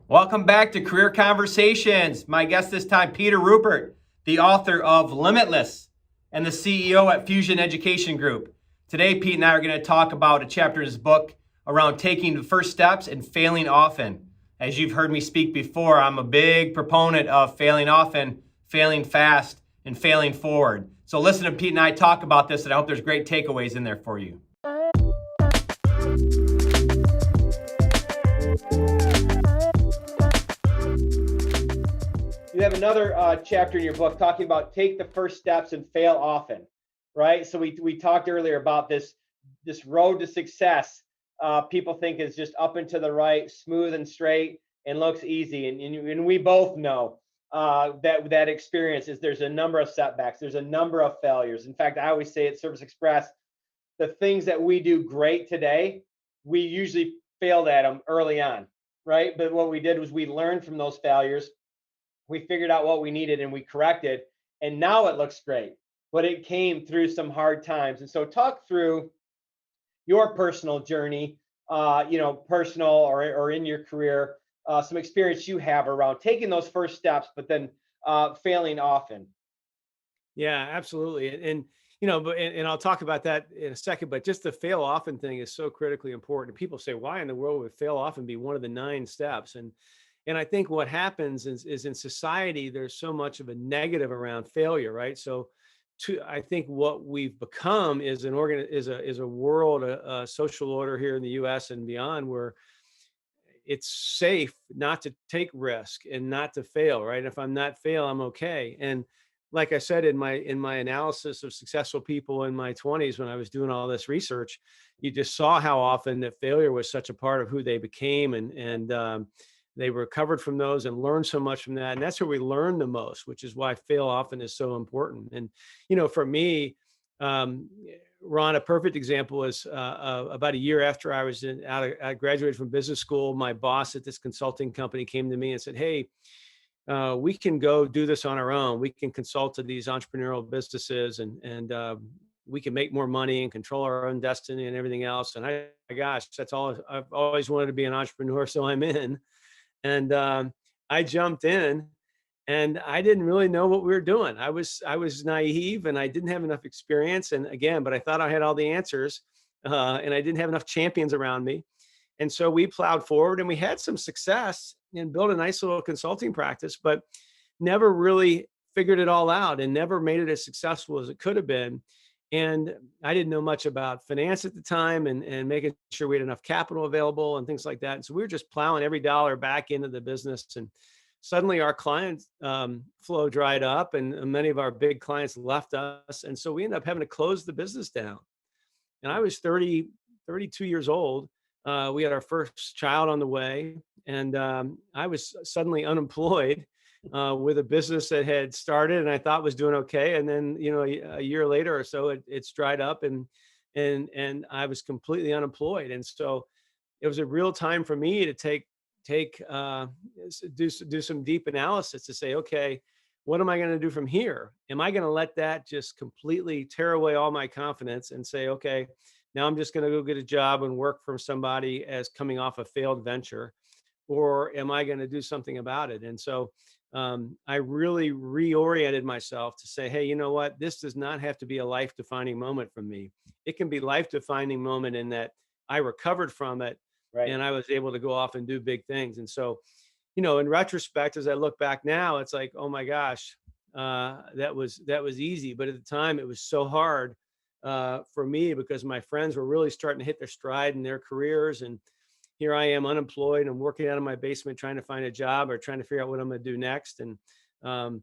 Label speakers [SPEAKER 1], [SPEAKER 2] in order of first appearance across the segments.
[SPEAKER 1] Welcome back to Career Conversations. My guest this time, Peter Ruppert, the author of Limitless and the CEO at Fusion Education Group. Today, Pete and I are going to talk about a chapter in his book around taking the first steps and failing often. As you've heard me speak before, I'm a big proponent of failing often, failing fast, and failing forward. So listen to Pete and I talk about this, and I hope there's great takeaways in there for you. You have another chapter in your book talking about take the first steps and fail often, right? So we talked earlier about this road to success. People think is just up and to the right, smooth and straight, and looks easy. And we both know that experience is there's a number of setbacks, there's a number of failures. In fact, I always say at Service Express, the things that we do great today, we usually failed at them early on, right? But what we did was we learned from those failures, we figured out what we needed and we corrected, and now it looks great, but it came through some hard times. And so talk through your personal journey, personal or in your career, some experience you have around taking those first steps but then failing often.
[SPEAKER 2] Yeah, absolutely. And I'll talk about that in a second, but just the fail often thing is so critically important. People say, why in the world would fail often be one of the 9 steps? And I think what happens is in society, there's so much of a negative around failure, right? So I think what we've become is is a world, a social order here in the US and beyond, where it's safe not to take risk and not to fail, right? If I'm not fail, I'm okay. And like I said in my analysis of successful people in my 20s, when I was doing all this research, you just saw how often that failure was such a part of who they became, and they recovered from those and learned so much from that. And that's where we learn the most, which is why fail often is so important. And for me, um, Ron, a perfect example is about a year after I graduated from business school. My boss at this consulting company came to me and said, "Hey, we can go do this on our own. We can consult to these entrepreneurial businesses, and we can make more money and control our own destiny and everything else." And my gosh, that's all I've always wanted to be an entrepreneur, so I'm in. And I jumped in, and I didn't really know what we were doing. I was naive, and I didn't have enough experience. And again, but I thought I had all the answers, and I didn't have enough champions around me. And so we plowed forward, and we had some success and built a nice little consulting practice, but never really figured it all out and never made it as successful as it could have been. And I didn't know much about finance at the time, and making sure we had enough capital available and things like that. And so we were just plowing every dollar back into the business. And suddenly our client flow dried up, and many of our big clients left us. And so we ended up having to close the business down. And I was 32 years old. We had our first child on the way, and I was suddenly unemployed with a business that had started and I thought was doing okay. And then, a year later or so, it's dried up, and I was completely unemployed. And so it was a real time for me to do some deep analysis to say, okay, what am I going to do from here? Am I going to let that just completely tear away all my confidence and say, okay, now I'm just going to go get a job and work for somebody as coming off a failed venture? Or am I going to do something about it? And so I really reoriented myself to say, hey, you know what? This does not have to be a life defining moment for me. It can be life defining moment in that I recovered from it,
[SPEAKER 1] Right.
[SPEAKER 2] and I was able to go off and do big things. And so, in retrospect, as I look back now, it's like, oh my gosh, that was easy. But at the time, it was so hard for me because my friends were really starting to hit their stride in their careers, and here I am unemployed and working out of my basement trying to find a job or trying to figure out what I'm going to do next. And um,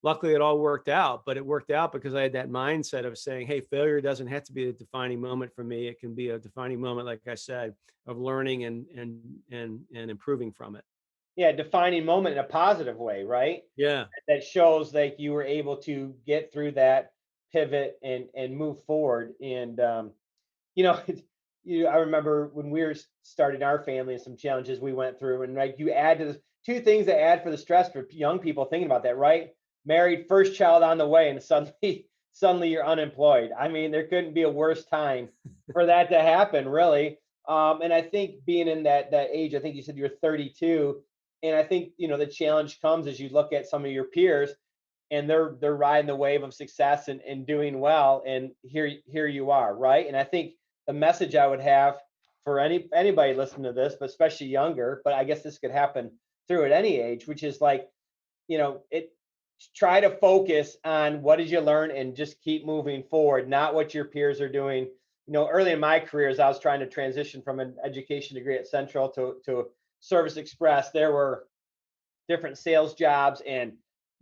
[SPEAKER 2] luckily, it all worked out. But it worked out because I had that mindset of saying, "Hey, failure doesn't have to be a defining moment for me. It can be a defining moment, like I said, of learning and improving from it."
[SPEAKER 1] Yeah, defining moment in a positive way, right?
[SPEAKER 2] Yeah.
[SPEAKER 1] That shows like you were able to get through that pivot and move forward. And you know, I remember when we were starting our family and some challenges we went through, and like you add to this two things that add for the stress for young people thinking about that, right? Married, first child on the way, and suddenly suddenly you're unemployed. I mean, there couldn't be a worse time for that to happen, really. And I think being in that age, I think you said you were 32. And I think, the challenge comes as you look at some of your peers, and they're riding the wave of success and doing well, and here you are, right? And I think the message I would have for anybody listening to this, but especially younger, but I guess this could happen through at any age, which is like, it try to focus on what did you learn and just keep moving forward, not what your peers are doing. Early in my career, as I was trying to transition from an education degree at Central to Service Express, there were different sales jobs and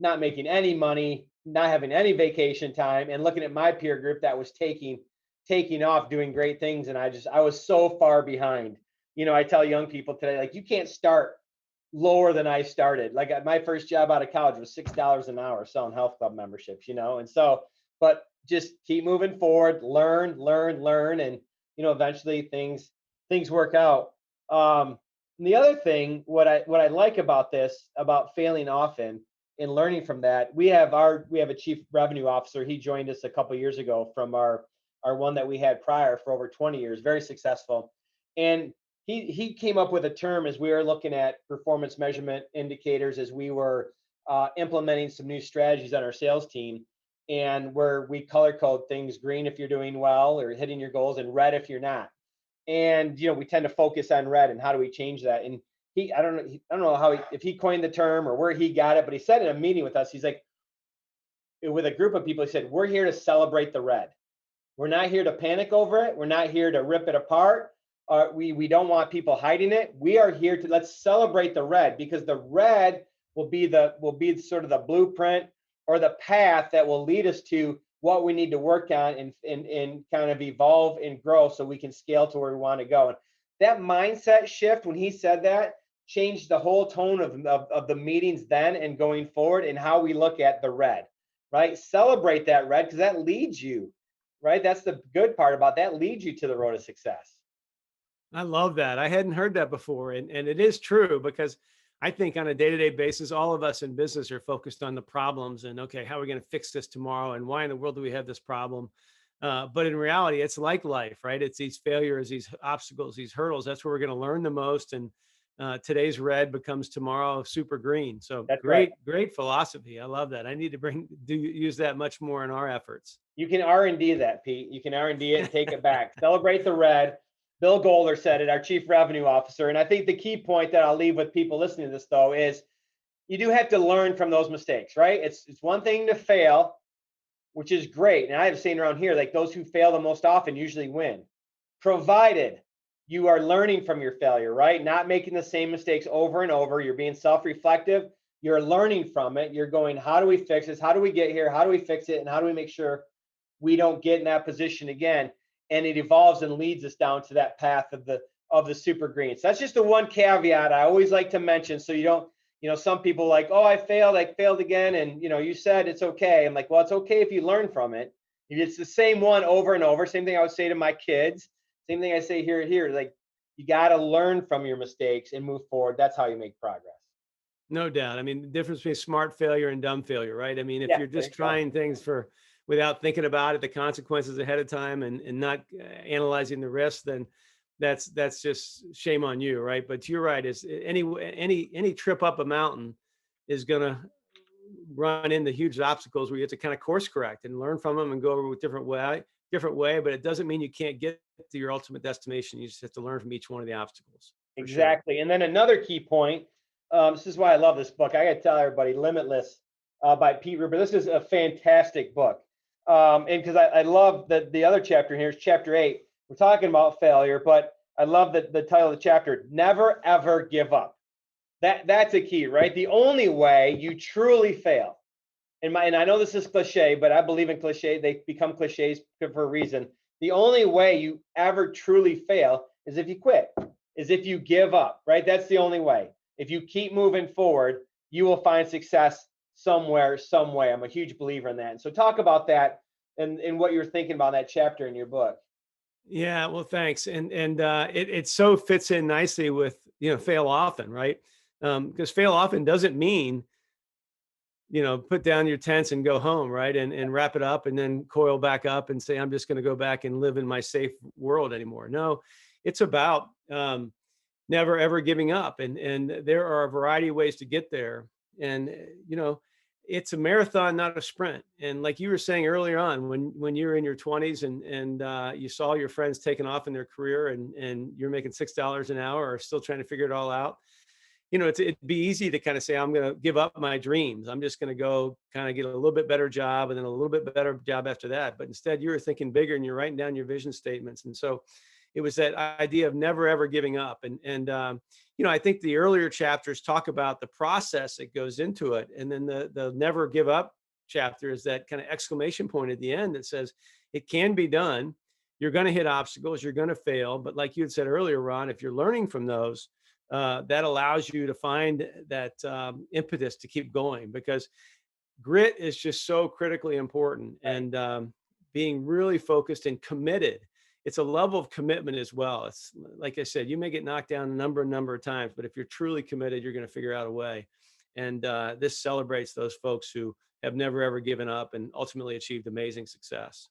[SPEAKER 1] not making any money, not having any vacation time, and looking at my peer group that was taking off, doing great things, and I was so far behind. I tell young people today, like, you can't start lower than I started. Like, my first job out of college was $6 an hour selling health club memberships, and so, but just keep moving forward, learn, and eventually things work out. And the other thing, what I like about this, about failing often and learning from that, we have a chief revenue officer. He joined us a couple years ago from our one that we had prior for over 20 years, very successful. And he came up with a term as we were looking at performance measurement indicators, as we were implementing some new strategies on our sales team, and where we color code things: green if you're doing well or hitting your goals, and red if you're not. And we tend to focus on red, and how do we change that? And I don't know if he coined the term or where he got it, but he said in a meeting with us, he's like, with a group of people, he said, we're here to celebrate the red. We're not here to panic over it. We're not here to rip it apart. We don't want people hiding it. We are here to, let's celebrate the red, because the red will be sort of the blueprint or the path that will lead us to what we need to work on, and kind of evolve and grow so we can scale to where we want to go. And that mindset shift, when he said that, changed the whole tone of the meetings then and going forward, and how we look at the red, right? Celebrate that red, because that leads you, right? That's the good part about that, leads you to the road of success.
[SPEAKER 2] I love that. I hadn't heard that before. And it is true, because I think on a day-to-day basis, all of us in business are focused on the problems and, okay, how are we going to fix this tomorrow? And why in the world do we have this problem? But in reality, it's like life, right? It's these failures, these obstacles, these hurdles. That's where we're going to learn the most. And today's red becomes tomorrow super green. So
[SPEAKER 1] That's right.
[SPEAKER 2] great philosophy. I love that. I need to use that much more in our efforts.
[SPEAKER 1] You can R&D that, Pete. You can R&D it and take it back. Celebrate the red. Bill Golder said it, our chief revenue officer. And I think the key point that I'll leave with people listening to this, though, is you do have to learn from those mistakes, right? It's one thing to fail, which is great. And I have seen around here, like, those who fail the most often usually win, provided you are learning from your failure, right? Not making the same mistakes over and over. You're being self-reflective. You're learning from it. You're going, how do we fix this? How do we get here? How do we fix it? And how do we make sure we don't get in that position again? And it evolves and leads us down to that path of the super green. So that's just the one caveat I always like to mention. So you don't, some people like, oh, I failed again. And, you said it's okay. I'm like, well, it's okay if you learn from it. It's the same one over and over. Same thing I would say to my kids. Same thing I say here. Like, you got to learn from your mistakes and move forward. That's how you make progress.
[SPEAKER 2] No doubt. I mean, the difference between smart failure and dumb failure, right? I mean, if
[SPEAKER 1] Yeah,
[SPEAKER 2] you're
[SPEAKER 1] there
[SPEAKER 2] just
[SPEAKER 1] you go.
[SPEAKER 2] trying things without thinking about it, the consequences ahead of time, and not analyzing the risks, then that's just shame on you, right? But you're right. Is any trip up a mountain is going to run into huge obstacles where you have to kind of course correct and learn from them and go over a different way. But it doesn't mean you can't get to your ultimate destination. You just have to learn from each one of the obstacles. For sure.
[SPEAKER 1] Exactly. And then another key point, this is why I love this book. I got to tell everybody, Limitless by Pete Ruppert. This is a fantastic book. And because I love the other chapter here is chapter 8. We're talking about failure, but I love the title of the chapter, Never Ever Give Up. That's a key, right? The only way you truly fail, and I know this is cliche, but I believe in cliche. They become cliches for a reason. The only way you ever truly fail is if you quit, is if you give up, right? That's the only way. If you keep moving forward, you will find success somewhere, some way. I'm a huge believer in that. And so talk about that and what you're thinking about in that chapter in your book.
[SPEAKER 2] Yeah, well, thanks. And it so fits in nicely with, fail often, right? Because fail often doesn't mean, put down your tents and go home, right? And wrap it up and then coil back up and say, I'm just going to go back and live in my safe world anymore. No, it's about never ever giving up. And there are a variety of ways to get there. And it's a marathon, not a sprint. And like you were saying earlier on, when you're in your 20s and you saw your friends taking off in their career, and you're making $6 an hour or still trying to figure it all out, it'd be easy to kind of say, I'm going to give up my dreams. I'm just going to go kind of get a little bit better job and then a little bit better job after that. But instead, you were thinking bigger and you're writing down your vision statements. And so it was that idea of never ever giving up. And I think the earlier chapters talk about the process that goes into it, and then the never give up chapter is that kind of exclamation point at the end that says it can be done. You're going to hit obstacles, you're going to fail, but like you had said earlier, Ron, if you're learning from those, that allows you to find that impetus to keep going, because grit is just so critically important.
[SPEAKER 1] Right.
[SPEAKER 2] And being really focused and committed, it's a level of commitment as well. It's like I said, you may get knocked down a number of times, but if you're truly committed, you're going to figure out a way. And this celebrates those folks who have never ever given up and ultimately achieved amazing success.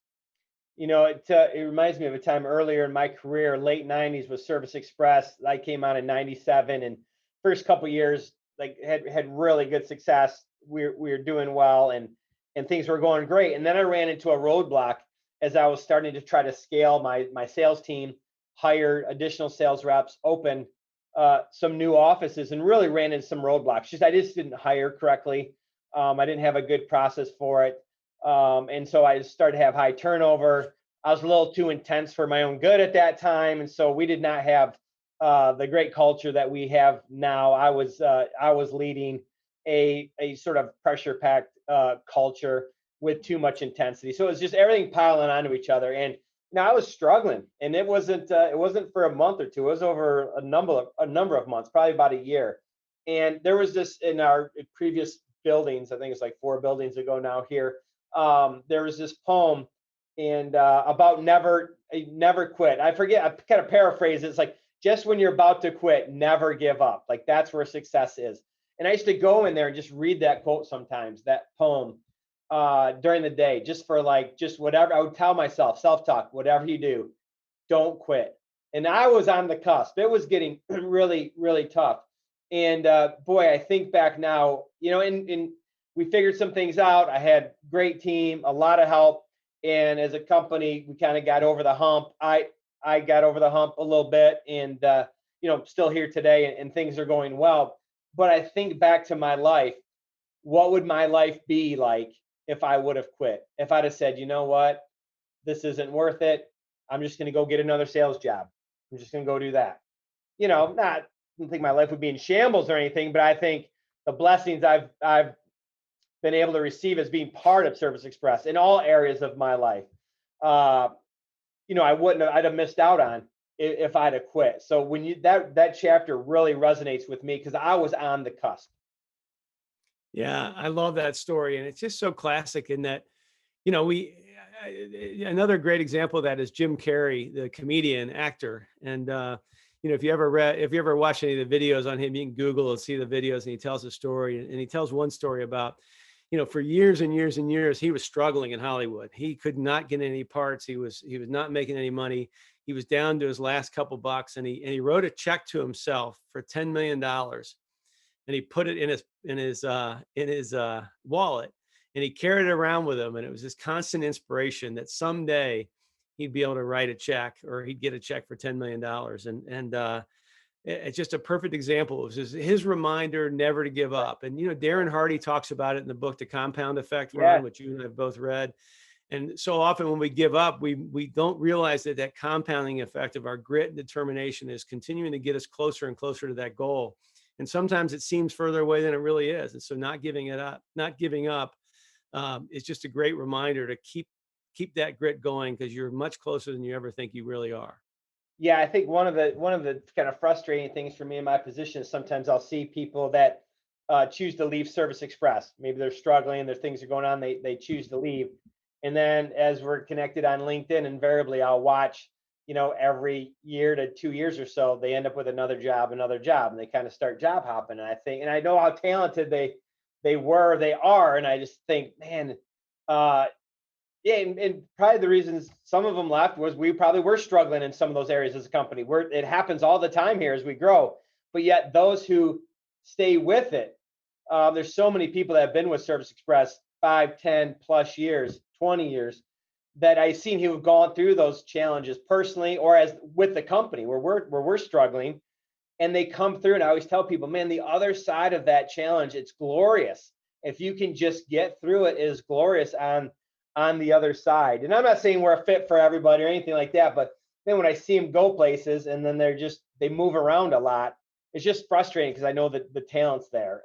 [SPEAKER 1] It reminds me of a time earlier in my career, late '90s with Service Express. I came on in '97, and first couple years like had really good success. We were doing well, and things were going great. And then I ran into a roadblock as I was starting to try to scale my sales team, hire additional sales reps, open some new offices, and really ran into some roadblocks. I just didn't hire correctly. I didn't have a good process for it. And so I started to have high turnover. I was a little too intense for my own good at that time, and so we did not have the great culture that we have now. I was leading a sort of pressure packed culture with too much intensity, so it was just everything piling onto each other. And I was struggling, and it wasn't for a month or two. It was over a number of months, probably about a year. And there was this in our previous buildings. I think it's like 4 buildings ago now here. There was this poem and about never quit. I forget. I kind of paraphrase it. It's like, just when you're about to quit, never give up. Like, that's where success is. And I used to go in there and just read that quote sometimes, that poem, during the day, just for like just whatever. I would tell myself, self-talk, whatever you do, don't quit. And I was on the cusp. It was getting really, really tough. And boy, I think back now, and we figured some things out. I had great team, a lot of help, and as a company, we kind of got over the hump. I got over the hump a little bit, and still here today, and things are going well. But I think back to my life. What would my life be like if I would have quit? If I'd have said, you know what, this isn't worth it. I'm just going to go get another sales job. I'm just going to go do that. Not, I don't think my life would be in shambles or anything, but I think the blessings I've been able to receive as being part of Service Express in all areas of my life, uh, I'd have missed out on if I'd have quit. So when that chapter really resonates with me because I was on the cusp.
[SPEAKER 2] Yeah, I love that story. And it's just so classic in that, we, another great example of that is Jim Carrey, the comedian actor. And, if you ever watch any of the videos on him, you can Google and see the videos, and he tells a story. And he tells one story about, for years and years and years, he was struggling in Hollywood. He could not get any parts. He was not making any money. He was down to his last couple bucks, and he wrote a check to himself for $10 million, and he put it in his wallet, and he carried it around with him. And it was this constant inspiration that someday he'd be able to write a check, or he'd get a check for $10 million. And it's just a perfect example. It was his reminder never to give up. And Darren Hardy talks about it in the book The Compound Effect,
[SPEAKER 1] Yeah.
[SPEAKER 2] Ron, which you and I have both read. And so often when we give up, we don't realize that compounding effect of our grit and determination is continuing to get us closer and closer to that goal. And sometimes it seems further away than it really is. And so not giving up, is just a great reminder to keep that grit going, because you're much closer than you ever think you really are.
[SPEAKER 1] Yeah, I think one of the kind of frustrating things for me in my position is sometimes I'll see people that choose to leave Service Express. Maybe they're struggling, their things are going on, they choose to leave. And then as we're connected on LinkedIn, invariably I'll watch, every year to 2 years or so, they end up with another job, and they kind of start job hopping. And I know how talented they are, and I just think, man, uh, Yeah, and probably the reasons some of them left was we probably were struggling in some of those areas as a company. Where it happens all the time here as we grow, but yet those who stay with it, there's so many people that have been with Service Express 5, 10 plus years, 20 years, that I've seen who have gone through those challenges personally or as with the company where we're struggling, and they come through. And I always tell people, man, the other side of that challenge, it's glorious. If you can just get through it, it is glorious on the other side. And I'm not saying we're a fit for everybody or anything like that, but then when I see them go places and then they move around a lot, it's just frustrating because I know that the talent's there.